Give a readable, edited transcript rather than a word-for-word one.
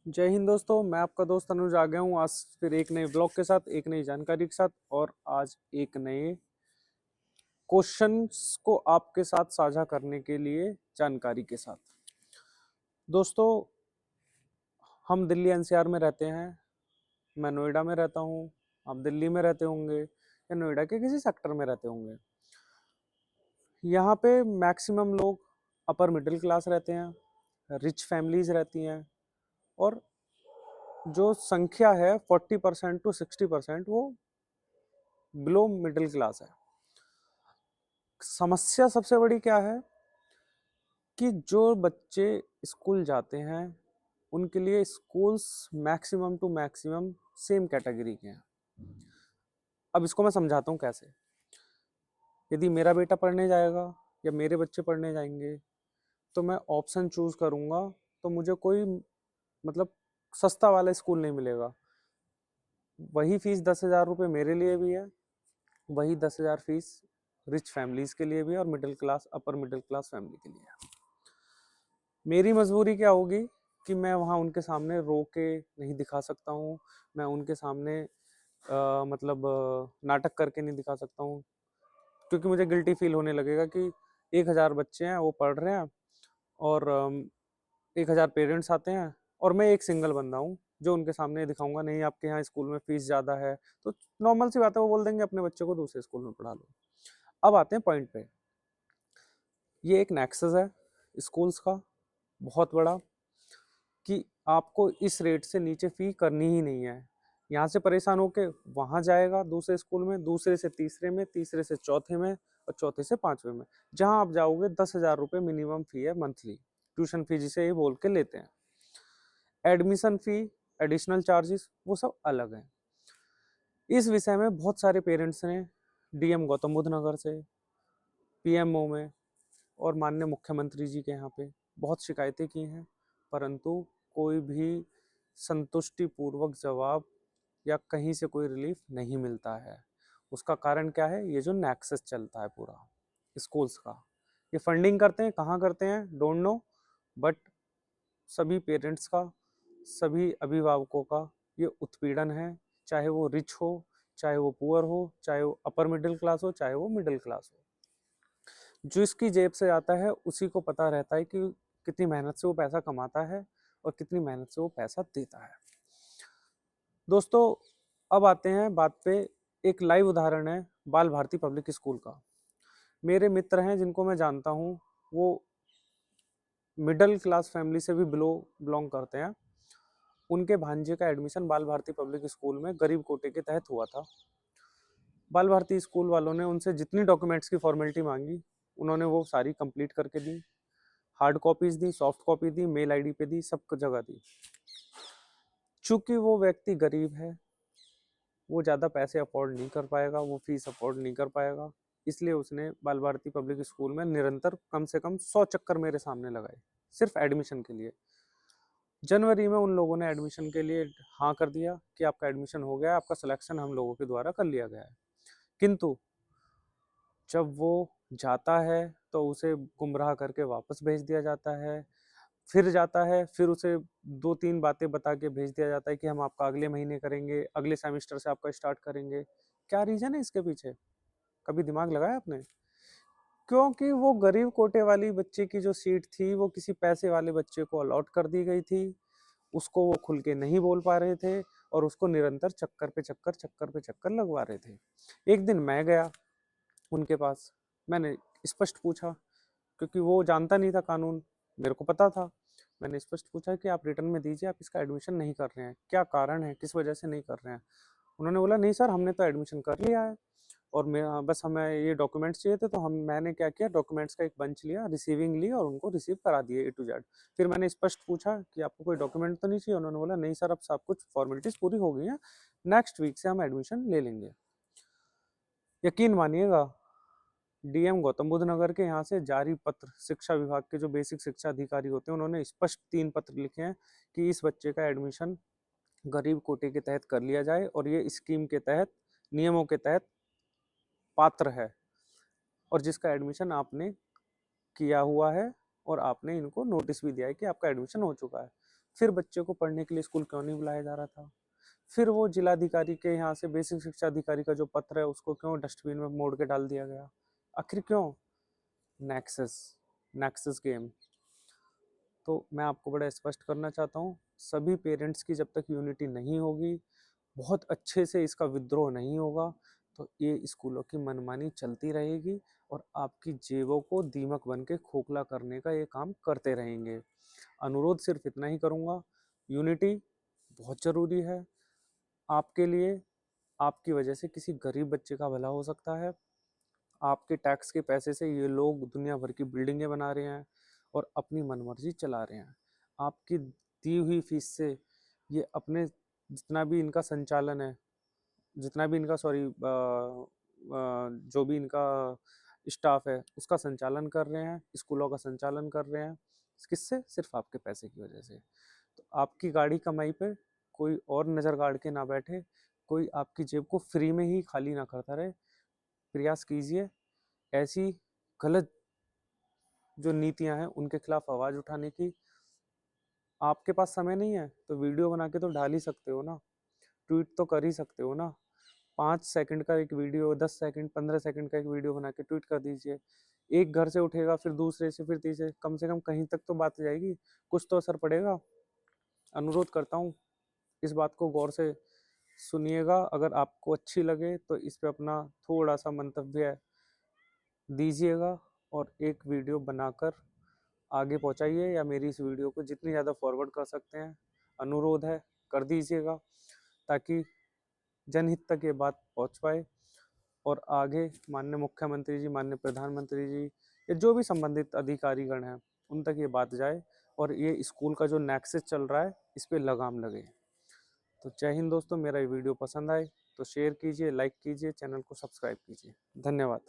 जय हिंद दोस्तों, मैं आपका दोस्त अनुज आ गया हूँ आज फिर एक नए ब्लॉग के साथ, एक नई जानकारी के साथ और आज एक नए क्वेश्चंस को आपके साथ साझा करने के लिए जानकारी के साथ। दोस्तों, हम दिल्ली एनसीआर में रहते हैं। मैं नोएडा में रहता हूँ। आप दिल्ली में रहते होंगे या नोएडा के किसी सेक्टर में रहते होंगे। यहाँ पे मैक्सिमम लोग अपर मिडिल क्लास रहते हैं, रिच फैमिलीज रहती हैं और जो संख्या है 40% टू 60% वो बिलो मिडिल क्लास है। समस्या सबसे बड़ी क्या है कि जो बच्चे स्कूल जाते हैं उनके लिए schools maximum to maximum same category के हैं। अब इसको मैं समझाता हूँ कैसे। यदि मेरा बेटा पढ़ने जाएगा या मेरे बच्चे पढ़ने जाएंगे तो मैं ऑप्शन चूज करूंगा, तो मुझे कोई मतलब सस्ता वाला स्कूल नहीं मिलेगा। वही फीस 10,000 रुपये मेरे लिए भी है, वही 10,000 फीस रिच फैमिलीज के लिए भी है और middle class upper middle class family के लिए है। मेरी मजबूरी क्या होगी कि मैं वहाँ उनके सामने रो के नहीं दिखा सकता हूँ। मैं उनके सामने नाटक करके नहीं दिखा सकता हूँ, क्योंकि मुझे गिल्टी फील होने लगेगा कि 1,000 बच्चे हैं वो पढ़ रहे हैं और 1,000 पेरेंट्स आते हैं और मैं एक सिंगल बंदा हूँ जो उनके सामने दिखाऊंगा नहीं आपके यहाँ स्कूल में फीस ज़्यादा है। तो नॉर्मल सी बात है, वो बोल देंगे अपने बच्चे को दूसरे स्कूल में पढ़ा लो। अब आते हैं पॉइंट पे। ये एक नेक्सस है स्कूल्स का बहुत बड़ा कि आपको इस रेट से नीचे फी करनी ही नहीं है। यहाँ से परेशान होके वहां जाएगा दूसरे स्कूल में, दूसरे से तीसरे में, तीसरे से चौथे में और चौथे से पांचवे में। जहां आप जाओगे 10,000 रुपये मिनिमम फी है मंथली। ट्यूशन फी जिसे ये बोल के लेते हैं। एडमिशन फी, एडिशनल चार्जेस वो सब अलग हैं। इस विषय में बहुत सारे पेरेंट्स ने डीएम गौतम बुद्ध नगर से, पीएमओ में और माननीय मुख्यमंत्री जी के यहाँ पे बहुत शिकायतें की हैं, परंतु कोई भी संतुष्टिपूर्वक जवाब या कहीं से कोई रिलीफ नहीं मिलता है। उसका कारण क्या है? ये जो नेक्सस चलता है पूरा स्कूल्स का, ये फंडिंग करते हैं, कहाँ करते हैं डोंट नो, बट सभी पेरेंट्स का, सभी अभिभावकों का ये उत्पीड़न है। चाहे वो रिच हो, चाहे वो पुअर हो, चाहे वो अपर मिडिल क्लास हो, चाहे वो मिडिल क्लास हो। जो इसकी जेब से आता है उसी को पता रहता है कि कितनी मेहनत से वो पैसा कमाता है और कितनी मेहनत से वो पैसा देता है। दोस्तों, अब आते हैं बात पे। एक लाइव उदाहरण है बाल भारती पब्लिक स्कूल का। मेरे मित्र हैं जिनको मैं जानता हूँ, वो मिडिल क्लास फैमिली से भी बिलोंग करते हैं। उनके भांजे का एडमिशन बाल भारती पब्लिक स्कूल में गरीब कोटे के तहत हुआ था। बाल भारती स्कूल वालों ने उनसे जितनी डॉक्यूमेंट्स की फॉर्मेलिटी मांगी उन्होंने वो सारी कंप्लीट करके दी। हार्ड कॉपीज दी, सॉफ्ट कॉपी दी, मेल आईडी पे दी, सब जगह दी। चूंकि वो व्यक्ति गरीब है, वो ज़्यादा पैसे अफोर्ड नहीं कर पाएगा, वो फीस अफोर्ड नहीं कर पाएगा, इसलिए उसने बाल भारती पब्लिक स्कूल में निरंतर कम से कम 100 चक्कर मेरे सामने लगाए सिर्फ एडमिशन के लिए। जनवरी में उन लोगों ने एडमिशन के लिए हाँ कर दिया कि आपका एडमिशन हो गया, आपका सिलेक्शन हम लोगों के द्वारा कर लिया गया है। किंतु जब वो जाता है तो उसे गुमराह करके वापस भेज दिया जाता है। फिर जाता है, फिर उसे 2-3 बातें बता के भेज दिया जाता है कि हम आपका अगले महीने करेंगे, अगले सेमेस्टर से आपका स्टार्ट करेंगे। क्या रीजन है इसके पीछे? कभी दिमाग लगाया आपने? क्योंकि वो गरीब कोटे वाली बच्चे की जो सीट थी वो किसी पैसे वाले बच्चे को अलॉट कर दी गई थी। उसको वो खुल के नहीं बोल पा रहे थे और उसको निरंतर चक्कर पे चक्कर, चक्कर पे चक्कर लगवा रहे थे। एक दिन मैं गया उनके पास, मैंने स्पष्ट पूछा, क्योंकि वो जानता नहीं था कानून, मेरे को पता था। मैंने स्पष्ट पूछा कि आप रिटर्न में दीजिए, आप इसका एडमिशन नहीं कर रहे हैं, क्या कारण है, किस वजह से नहीं कर रहे हैं? उन्होंने बोला नहीं सर, हमने तो एडमिशन कर लिया है और मैं बस हमें ये डॉक्यूमेंट्स चाहिए थे, तो मैंने क्या किया, डॉक्यूमेंट्स का एक बंच लिया, रिसीविंग ली और उनको रिसीव करा दिए ए टू जेड। फिर मैंने स्पष्ट पूछा कि आपको कोई डॉक्यूमेंट तो नहीं चाहिए? उन्होंने बोला नहीं सर, अब सब कुछ फॉर्मेलिटीज पूरी हो गई हैं, नेक्स्ट वीक से हम एडमिशन ले लेंगे। यकीन मानिएगा, डीएम गौतम बुद्ध नगर के यहाँ से जारी पत्र, शिक्षा विभाग के जो बेसिक शिक्षा अधिकारी होते हैं, उन्होंने स्पष्ट 3 पत्र लिखे हैं कि इस बच्चे का एडमिशन गरीब कोटे के तहत कर लिया जाए और ये स्कीम के तहत, नियमों के तहत पात्र है और जिसका एडमिशन आपने किया हुआ है और आपने इनको नोटिस भी दिया है कि आपका एडमिशन हो चुका है। फिर बच्चे को पढ़ने के लिए स्कूल क्यों नहीं बुलाया जा रहा था, फिर वो जिलाधिकारी के यहाँ से बेसिक शिक्षा अधिकारी का जो पत्र है उसको क्यों डस्टबिन में मोड़ के डाल दिया गया, आखिर क्यों? Nexus, nexus game. तो मैं आपको बड़ा स्पष्ट करना चाहता हूँ, सभी पेरेंट्स की जब तक यूनिटी नहीं होगी, बहुत अच्छे से इसका विद्रोह नहीं होगा, तो ये स्कूलों की मनमानी चलती रहेगी और आपकी जेबों को दीमक बन के खोखला करने का ये काम करते रहेंगे। अनुरोध सिर्फ इतना ही करूँगा, यूनिटी बहुत ज़रूरी है आपके लिए, आपकी वजह से किसी गरीब बच्चे का भला हो सकता है। आपके टैक्स के पैसे से ये लोग दुनिया भर की बिल्डिंगें बना रहे हैं और अपनी मनमर्जी चला रहे हैं। आपकी दी हुई फीस से ये अपने जितना भी इनका संचालन है, जितना भी इनका जो भी इनका स्टाफ है उसका संचालन कर रहे हैं, स्कूलों का संचालन कर रहे हैं, किससे? सिर्फ आपके पैसे की वजह से। तो आपकी गाड़ी कमाई पे कोई और नज़र गाड़ के ना बैठे, कोई आपकी जेब को फ्री में ही खाली ना करता रहे। प्रयास कीजिए ऐसी गलत जो नीतियां हैं उनके खिलाफ आवाज़ उठाने की। आपके पास समय नहीं है तो वीडियो बना के तो डाल ही सकते हो ना, ट्वीट तो कर ही सकते हो ना। 5 सेकंड का एक वीडियो, 10 सेकंड, 15 सेकंड का एक वीडियो बना के ट्वीट कर दीजिए। एक घर से उठेगा, फिर दूसरे से, फिर तीसरे, कम से कम कहीं तक तो बात जाएगी, कुछ तो असर पड़ेगा। अनुरोध करता हूँ इस बात को गौर से सुनिएगा, अगर आपको अच्छी लगे तो इस पे अपना थोड़ा सा मंतव्य दीजिएगा और एक वीडियो बनाकर आगे पहुंचाइए, या मेरी इस वीडियो को जितनी ज़्यादा फॉरवर्ड कर सकते हैं, अनुरोध है कर दीजिएगा, ताकि जनहित तक ये बात पहुंच पाए और आगे माननीय मुख्यमंत्री जी, माननीय प्रधानमंत्री जी या जो भी संबंधित अधिकारीगण हैं उन तक ये बात जाए और ये स्कूल का जो नेक्सस चल रहा है इस पे लगाम लगे। तो जय हिंद दोस्तों, मेरा ये वीडियो पसंद आए तो शेयर कीजिए, लाइक कीजिए, चैनल को सब्सक्राइब कीजिए। धन्यवाद।